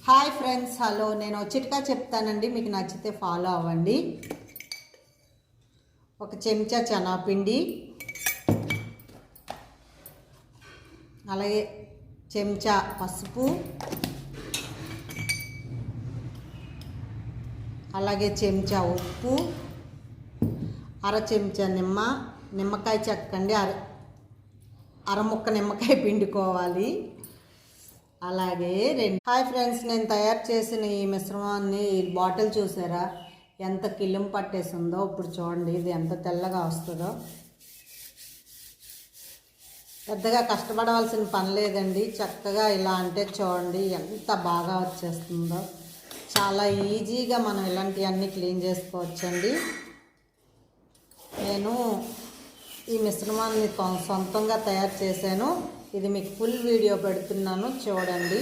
Hi friends, hello. నేను చిట్కా చెప్తానండి, మీకు నచ్చితే ఫాలో అవ్వండి. ఒక చెంచా శనగపిండి, అలాగే చెంచా పసుపు, అలాగే చెంచా ఉప్పు, అర చెంచా నిమ్మకాయ చెక్కండి, అరముక్క నిమ్మకాయ పిండుకోవాలి. అలాగే హాయ్ ఫ్రెండ్స్, నేను తయారు చేసిన ఈ మిశ్రమాన్ని బాటిల్ చూసారా ఎంత కిల్లం పట్టేసిందో. ఇప్పుడు చూడండి ఇది ఎంత తెల్లగా వస్తుందో. పెద్దగా కష్టపడవలసిన పని లేదండి, చక్కగా ఇలా అంటే చూడండి ఎంత బాగా వచ్చేస్తుందో. చాలా ఈజీగా మనం ఇలాంటివన్నీ క్లీన్ చేసుకోవచ్చండి. నేను ఈ మిశ్రమాన్ని సొంతంగా తయారు చేశాను. ఇది మీకు ఫుల్ వీడియో పెడుతున్నాను, చూడండి.